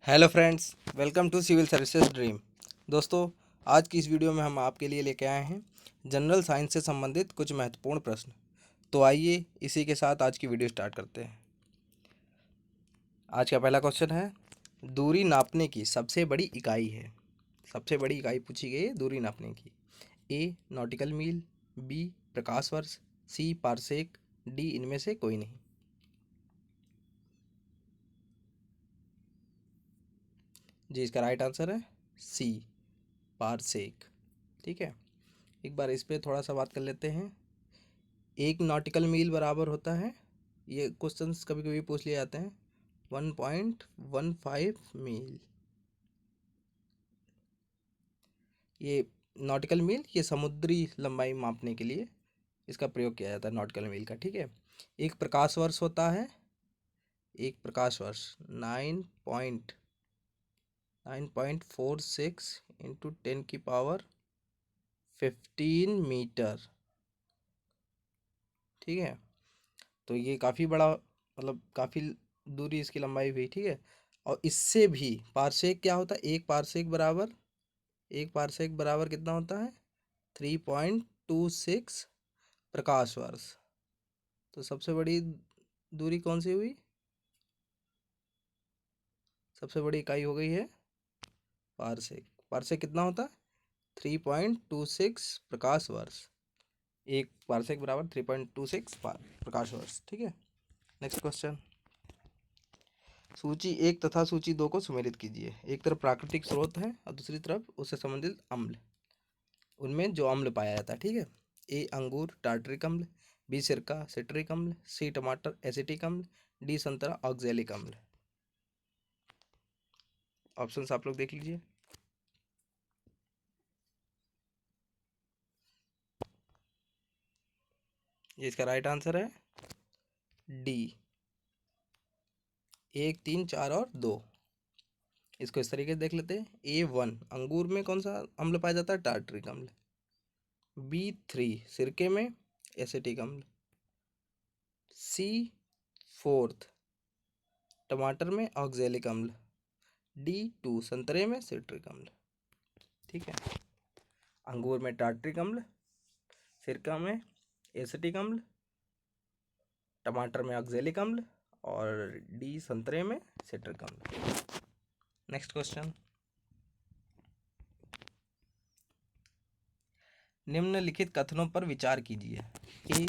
Hello friends, welcome to civil services dream. दोस्तों, आज की इस वीडियो में हम आपके लिए लेके आए हैं जनरल साइंस से संबंधित कुछ महत्वपूर्ण प्रश्न। तो आइए इसी के साथ आज की वीडियो स्टार्ट करते हैं। आज का पहला क्वेश्चन है, दूरी नापने की सबसे बड़ी इकाई है। सबसे बड़ी इकाई पूछी गई है दूरी नापने की। ए नॉटिकल मील, बी प्रकाश वर्ष, सी पारसेक, डी इनमें से कोई नहीं। जी, इसका राइट आंसर है सी पारसेक। ठीक है, एक बार इस पे थोड़ा सा बात कर लेते हैं। एक नॉटिकल मील बराबर होता है, ये क्वेश्चंस कभी कभी पूछ लिए जाते हैं, 1.15 मील। ये नॉटिकल मील ये समुद्री लंबाई मापने के लिए इसका प्रयोग किया जाता है नॉटिकल मील का। ठीक है, एक प्रकाश वर्ष होता है, एक प्रकाश वर्ष 9.46 इंटू 10⁻15 मीटर। ठीक है, तो ये काफ़ी बड़ा, मतलब काफ़ी दूरी इसकी लंबाई हुई। ठीक है, और इससे भी पारसेक क्या होता है, एक पारसेक बराबर कितना होता है, 3.26 प्रकाश वर्ष। तो सबसे बड़ी दूरी कौन सी हुई, सबसे बड़ी इकाई हो गई है पारसेक। पारसेक कितना होता है, 3.26 प्रकाश वर्ष। एक पारसेक बराबर 3.26 प्रकाश वर्ष। ठीक है, नेक्स्ट क्वेश्चन। सूची एक तथा सूची दो को सुमेलित कीजिए। एक तरफ प्राकृतिक स्रोत है और दूसरी तरफ उससे संबंधित अम्ल, उनमें जो अम्ल पाया जाता है। ठीक है, ए अंगूर टार्टरिक अम्ल, बी सिरका सिट्रिक अम्ल, सी टमाटर एसिटिक अम्ल, डी संतरा ऑक्जेलिक अम्ल। ऑप्शंस आप लोग देख लीजिए। ये इसका राइट आंसर है डी, 1, 3, 4 और 2। इसको इस तरीके से देख लेते हैं। A1 अंगूर में कौन सा अम्ल पाया जाता है, टार्टरिक अम्ल। B3 सिरके में एसिटिक अम्ल। C4 टमाटर में ऑक्जेलिक अम्ल। D2 संतरे में सिट्रिक अम्ल। ठीक है, अंगूर में टार्टरिक अम्ल, सिरका में एसिटिक अम्ल, टमाटर में ऑक्जेलिक अम्ल और डी संतरे में सिट्रिक अम्ल। Next question. निम्नलिखित कथनों पर विचार कीजिए कि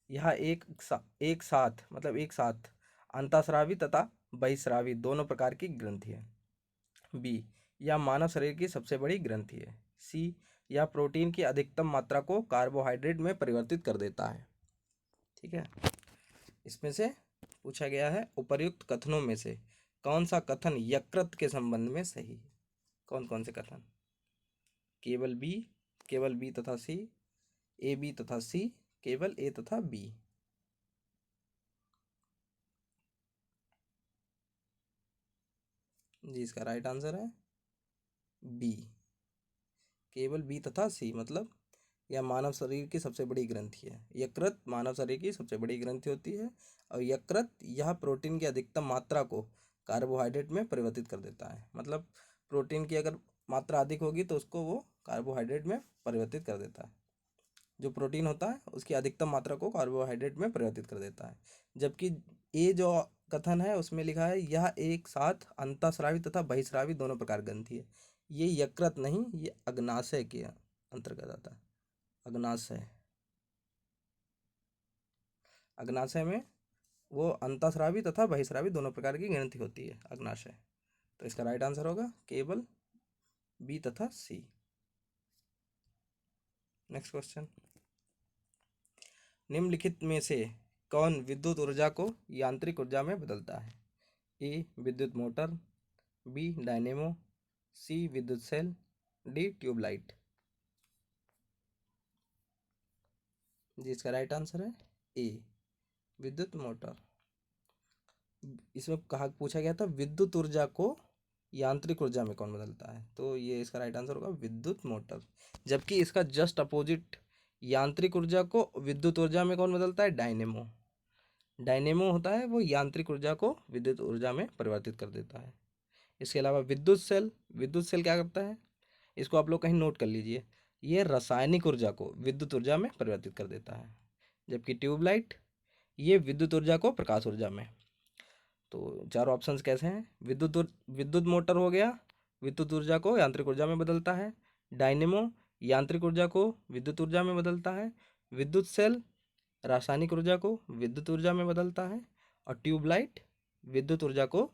यह एक साथ मतलब एक साथ अंतःस्रावी तथा बहिस्रावी दोनों प्रकार की ग्रंथि है। बी, यह मानव शरीर की सबसे बड़ी ग्रंथि है। सी, यह प्रोटीन की अधिकतम मात्रा को कार्बोहाइड्रेट में परिवर्तित कर देता है। ठीक है, इसमें से पूछा गया है उपर्युक्त कथनों में से कौन सा कथन यकृत के संबंध में सही है। कौन कौन से कथन, केवल बी, केवल बी तथा सी, ए बी तथा सी, केवल ए तथा बी। जी, इसका राइट आंसर है बी, केवल बी तथा सी। मतलब यह मानव शरीर की सबसे बड़ी ग्रंथि है। यकृत मानव शरीर की सबसे बड़ी ग्रंथि होती है और यकृत यह प्रोटीन की अधिकतम मात्रा को कार्बोहाइड्रेट में परिवर्तित कर देता है। मतलब प्रोटीन की अगर मात्रा अधिक होगी तो उसको वो कार्बोहाइड्रेट में परिवर्तित कर देता है। जो प्रोटीन होता है उसकी अधिकतम मात्रा को कार्बोहाइड्रेट में परिवर्तित कर देता है। जबकि ये जो कथन है उसमें लिखा है यह एक साथ अंतःस्रावी तथा बहिस्रावी दोनों प्रकार ग्रंथि है। ये यकृत नहीं, ये अग्नाशय के अंतर्गत आता है। अग्नाशय, अग्नाशय में वो अंतःस्रावी तथा बहिस्रावी दोनों प्रकार की ग्रंथि होती है, अग्नाशय। तो इसका राइट आंसर होगा केवल बी तथा सी। Next question. निम्नलिखित में से कौन विद्युत ऊर्जा को यांत्रिक ऊर्जा में बदलता है। ए विद्युत मोटर, बी डायनेमो, सी विद्युत सेल, डी ट्यूबलाइट। जी, इसका राइट आंसर है ए विद्युत मोटर। इसमें कहा पूछा गया था विद्युत ऊर्जा को यांत्रिक ऊर्जा में कौन बदलता है, तो ये इसका राइट आंसर होगा विद्युत मोटर। जबकि इसका जस्ट अपोजिट, यांत्रिक ऊर्जा को विद्युत ऊर्जा में कौन बदलता है, डायनेमो। डायनेमो होता है वो यांत्रिक ऊर्जा को विद्युत ऊर्जा में परिवर्तित कर देता है। इसके अलावा विद्युत सेल, विद्युत सेल क्या करता है, इसको आप लोग कहीं नोट कर लीजिए, ये रासायनिक ऊर्जा को विद्युत ऊर्जा में परिवर्तित कर देता है। जबकि ट्यूबलाइट ये विद्युत ऊर्जा को प्रकाश ऊर्जा में। तो चार ऑप्शंस कैसे हैं, विद्युत मोटर हो गया, विद्युत ऊर्जा को यांत्रिक ऊर्जा में बदलता है। डायनेमो यांत्रिक ऊर्जा को विद्युत ऊर्जा में बदलता है। विद्युत सेल रासायनिक ऊर्जा को विद्युत ऊर्जा में बदलता है। और ट्यूबलाइट विद्युत ऊर्जा को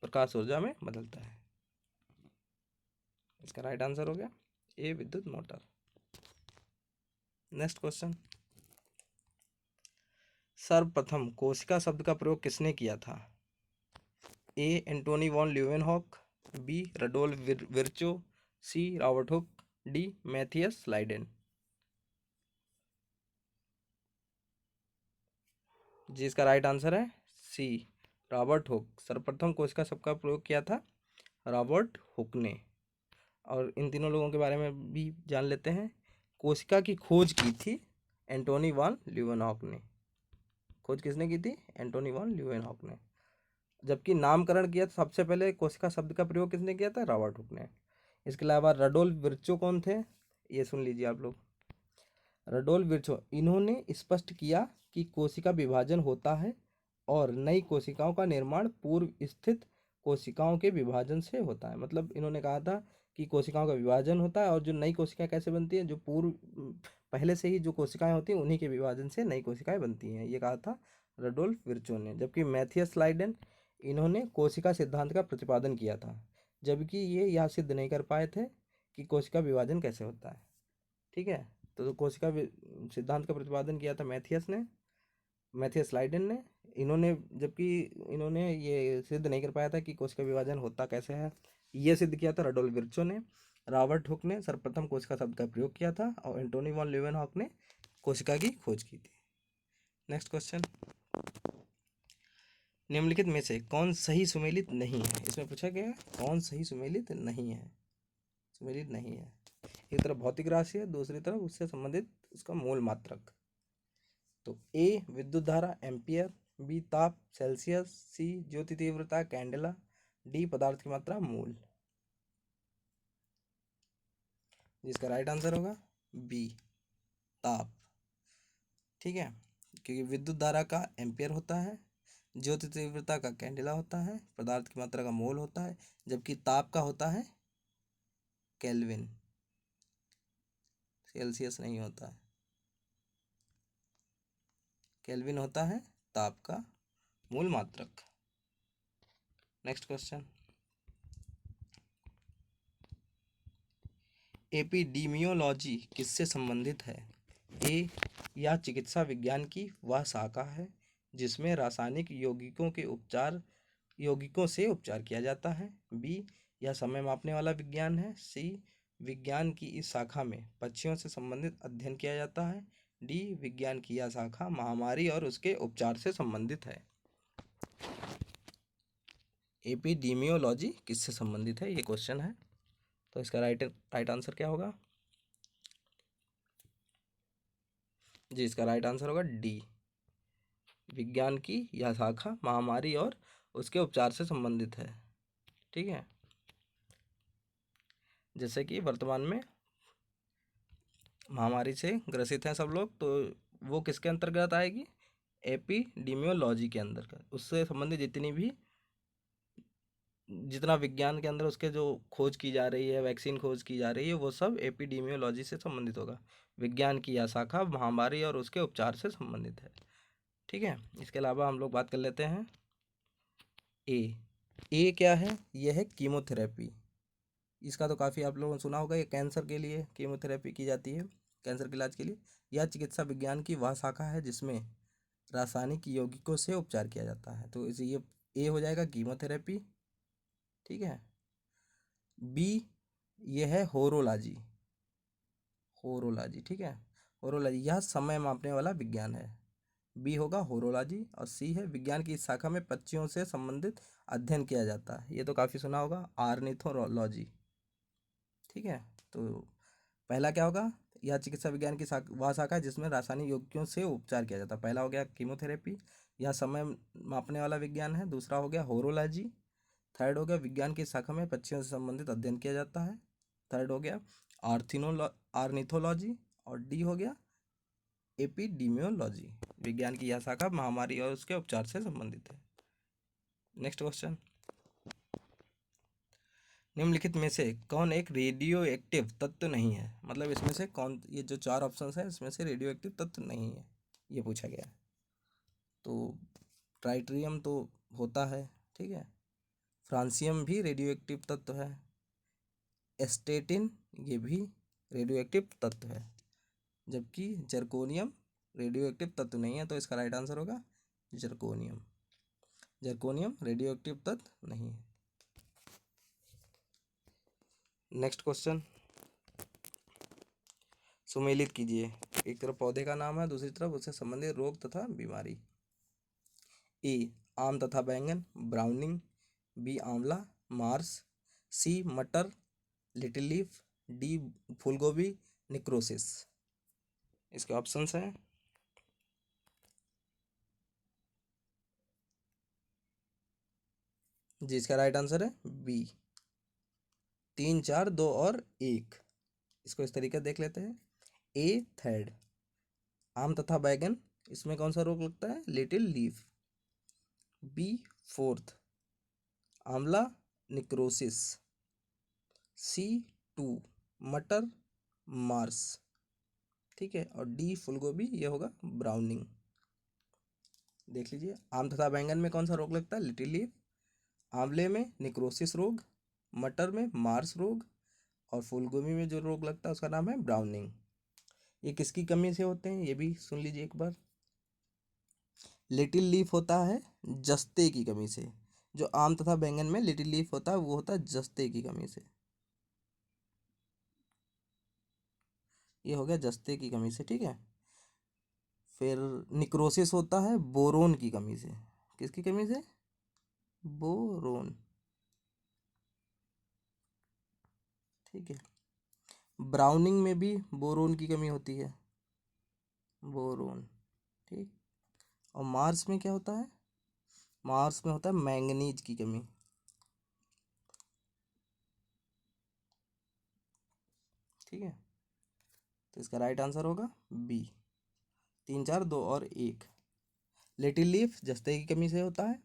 प्रकाश ऊर्जा में बदलता है। इसका राइट आंसर हो गया ए, विद्युत मोटर। नेक्स्ट क्वेश्चन, सर्वप्रथम कोशिका शब्द का प्रयोग किसने किया था? A, Antonie van Leeuwenhoek, B, Rudolf Virchow, C, Robert Hooke, D, Matthias Schleiden. जी इसका राइट आंसर है सी, रॉबर्ट हुक। सर्वप्रथम कोशिका शब्द का प्रयोग किया था रॉबर्ट हुक ने। और इन तीनों लोगों के बारे में भी जान लेते हैं। कोशिका की खोज की थी एंटोनी वॉन ल्यूवेनहॉक ने। खोज किसने की थी? एंटोनी वॉन ल्यूवेनहॉक ने। जबकि नामकरण किया था सबसे पहले कोशिका शब्द का प्रयोग किसने किया था? रॉबर्ट हुक ने। इसके अलावा रडोल्फ विर्चो कौन थे? ये सुन लीजिए आप लोग। रडोल्फ विर्चो, इन्होंने स्पष्ट किया कि कोशिका विभाजन होता है और नई कोशिकाओं का निर्माण पूर्व स्थित कोशिकाओं के विभाजन से होता है। मतलब इन्होंने कहा था कि कोशिकाओं का विभाजन होता है और जो नई कोशिकाएं कैसे बनती हैं, जो पूर्व पहले से ही जो कोशिकाएं होती हैं उन्हीं के विभाजन से नई कोशिकाएं बनती हैं, ये कहा था रडोल्फ विर्चो ने। जबकि मैथियस लाइडेन, इन्होंने कोशिका सिद्धांत का प्रतिपादन किया था, जबकि ये यह सिद्ध नहीं कर पाए थे कि कोशिका विभाजन कैसे होता है। ठीक है, तो कोशिका सिद्धांत का प्रतिपादन किया था मैथियस लाइडेन ने। इन्होंने, जबकि इन्होंने ये सिद्ध नहीं कर पाया था कि कोशिका विभाजन होता कैसे है, ये सिद्ध किया था रडोल्फ विर्चो ने। रॉबर्ट हुक ने सर्वप्रथम कोशिका शब्द का प्रयोग किया था और एंटोनी वॉन ल्यूवेनहॉक ने कोशिका की खोज की थी। नेक्स्ट क्वेश्चन, निम्नलिखित में से कौन सही सुमेलित नहीं है? इसमें पूछा गया कौन सही सुमेलित नहीं है, सुमेलित नहीं है। एक तरफ भौतिक राशि है, दूसरी तरफ उससे संबंधित उसका मूल मात्रक। तो ए, विद्युत धारा एम्पियर, बी, ताप सेल्सियस, सी, ज्योति तीव्रता कैंडेला, डी, पदार्थ की मात्रा मूल। जिसका राइट आंसर होगा बी, ताप। ठीक है, क्योंकि विद्युत धारा का एम्पियर होता है, ज्योति तीव्रता का कैंडेला होता है, पदार्थ की मात्रा का मोल होता है, जबकि ताप का होता है केल्विन, सेल्सियस नहीं होता है, केल्विन होता है ताप का मूल मात्रक। नेक्स्ट क्वेश्चन, एपिडीमियोलॉजी किससे संबंधित है? ए, यह चिकित्सा विज्ञान की वह शाखा है जिसमें रासायनिक यौगिकों से उपचार किया जाता है। बी, यह समय मापने वाला विज्ञान है। सी, विज्ञान की इस शाखा में पक्षियों से संबंधित अध्ययन किया जाता है। डी, विज्ञान की यह शाखा महामारी और उसके उपचार से संबंधित है। एपिडीमियोलॉजी किससे संबंधित है, ये क्वेश्चन है। तो इसका राइट आंसर क्या होगा? जी इसका राइट आंसर होगा डी, विज्ञान की यह शाखा महामारी और उसके उपचार से संबंधित है। ठीक है, जैसे कि वर्तमान में महामारी से ग्रसित हैं सब लोग, तो वो किसके अंतर्गत आएगी? एपिडीमियोलॉजी के अंतर्गत। उससे संबंधित जितना विज्ञान के अंदर उसके जो खोज की जा रही है, वैक्सीन खोज की जा रही है, वो सब एपिडीमियोलॉजी से संबंधित होगा। विज्ञान की यह शाखा महामारी और उसके उपचार से संबंधित है। ठीक है, इसके अलावा हम लोग बात कर लेते हैं ए क्या है? यह है कीमोथेरेपी। इसका तो काफ़ी आप लोगों ने सुना होगा, ये कैंसर के लिए कीमोथेरेपी की जाती है, कैंसर के इलाज के लिए। यह चिकित्सा विज्ञान की वह शाखा है जिसमें रासायनिक यौगिकों से उपचार किया जाता है। तो इसे ये ए हो जाएगा कीमोथेरेपी। ठीक है, बी, ये है होरोलॉजी, होरोलॉजी। ठीक है, होरोलॉजी यह समय मापने वाला विज्ञान है, बी होगा होरोलॉजी। और सी है विज्ञान की इस शाखा में पक्षियों से संबंधित अध्ययन किया जाता है, ये तो काफ़ी सुना होगा, आर्निथोलॉजी। ठीक है, तो पहला क्या होगा? यह चिकित्सा विज्ञान की वह शाखा है जिसमें रासायनिक यौगिकों से उपचार किया जाता है। पहला हो गया कीमोथेरेपी, यह समय मापने वाला विज्ञान है। दूसरा हो गया होरोलॉजी। थर्ड हो गया विज्ञान की शाखा में पक्षियों से संबंधित अध्ययन किया जाता है। थर्ड हो गया आर्निथोलॉजी। और डी हो गया एपिडीमियोलॉजी। विज्ञान की यह शाखा महामारी और उसके उपचार से संबंधित है। नेक्स्ट क्वेश्चन, निम्नलिखित में से कौन एक रेडियो एक्टिव तत्व नहीं है? मतलब इसमें से कौन, ये जो चार ऑप्शंस हैं इसमें से रेडियो एक्टिव तत्व नहीं है, ये पूछा गया है। तो ट्राइट्रियम तो होता है, ठीक है। फ्रांसियम भी रेडियो एक्टिव तत्व है। एस्टेटिन ये भी रेडियो एक्टिव तत्व है, जबकि जर्कोनियम रेडियो एक्टिव तत्व नहीं है। तो इसका राइट आंसर होगा जर्कोनियम। जर्कोनियम रेडियो एक्टिव तत्व नहीं है। नेक्स्ट क्वेश्चन, सुमेलित कीजिए। एक तरफ पौधे का नाम है, दूसरी तरफ उससे संबंधित रोग तथा बीमारी। ए आम तथा बैंगन, ब्राउनिंग। बी आंवला, मार्स। सी मटर, लिटिल लीफ। डी फूलगोभी, निक्रोसिस। इसके ऑप्शंस हैं जी। इसका राइट आंसर है बी। 3, 4, 2 और 1। इसको इस तरीके देख लेते हैं। ए थर्ड, आम तथा बैगन, इसमें कौन सा रोग लगता है? Little leaf. बी फोर्थ, आंवला, निक्रोसिस। सी 2 मटर, मार्स, ठीक है। और डी फूलगोभी, ये होगा ब्राउनिंग। देख लीजिए, आम तथा बैंगन में कौन सा रोग लगता है? Little leaf. आंवले में निक्रोसिस रोग, मटर में मार्स रोग, और फूलगोभी में जो रोग लगता है उसका नाम है ब्राउनिंग। ये किसकी कमी से होते हैं ये भी सुन लीजिए एक बार। लिटिल लीफ होता है जस्ते की कमी से। जो आम तथा बैंगन में लिटिल लीफ होता है वो होता है जस्ते की कमी से। ये हो गया जस्ते की कमी से, ठीक है। फिर निक्रोसिस होता है बोरोन की कमी से। किसकी कमी से? बोरोन, ठीक है। ब्राउनिंग में भी बोरोन की कमी होती है, बोरोन, ठीक। और मार्स में क्या होता है? मार्स में होता है मैंगनीज की कमी, ठीक है। तो इसका राइट आंसर होगा बी। 3, 4, 2 और 1। लिटिल लीफ जस्ते की कमी से होता है।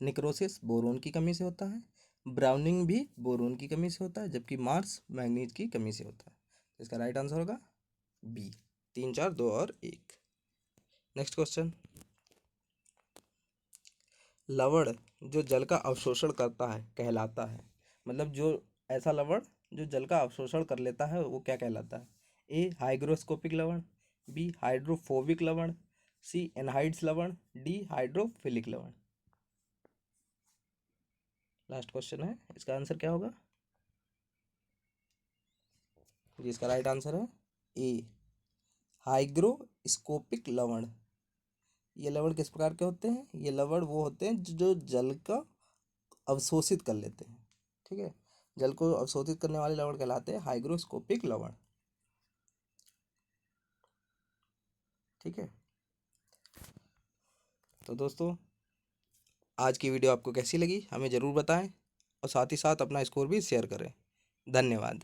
निक्रोसिस बोरोन की कमी से होता है। ब्राउनिंग भी बोरोन की कमी से होता है, जबकि मार्स मैंगनीज की कमी से होता है। तो इसका राइट आंसर होगा बी। 3, 4, 2 और 1। नेक्स्ट क्वेश्चन, लवण जो जल का अवशोषण करता है कहलाता है। मतलब जो ऐसा लवण जो जल का अवशोषण कर लेता है वो क्या कहलाता है? ए हाइग्रोस्कोपिक लवण। बी हाइड्रोफोबिक लवण। सी एनहाइड्स लवण। डी हाइड्रोफिलिक लवण। लास्ट क्वेश्चन है, इसका आंसर क्या होगा जी? इसका राइट आंसर है ए हाइग्रोस्कोपिक लवण। ये लवण किस प्रकार के होते हैं? ये लवण वो होते हैं जो जल का अवशोषित कर लेते हैं, ठीक है। जल को अवशोषित करने वाले लवण कहलाते हैं हाइग्रोस्कोपिक लवण, ठीक है। तो दोस्तों, आज की वीडियो आपको कैसी लगी हमें ज़रूर बताएं, और साथ ही साथ अपना स्कोर भी शेयर करें। धन्यवाद।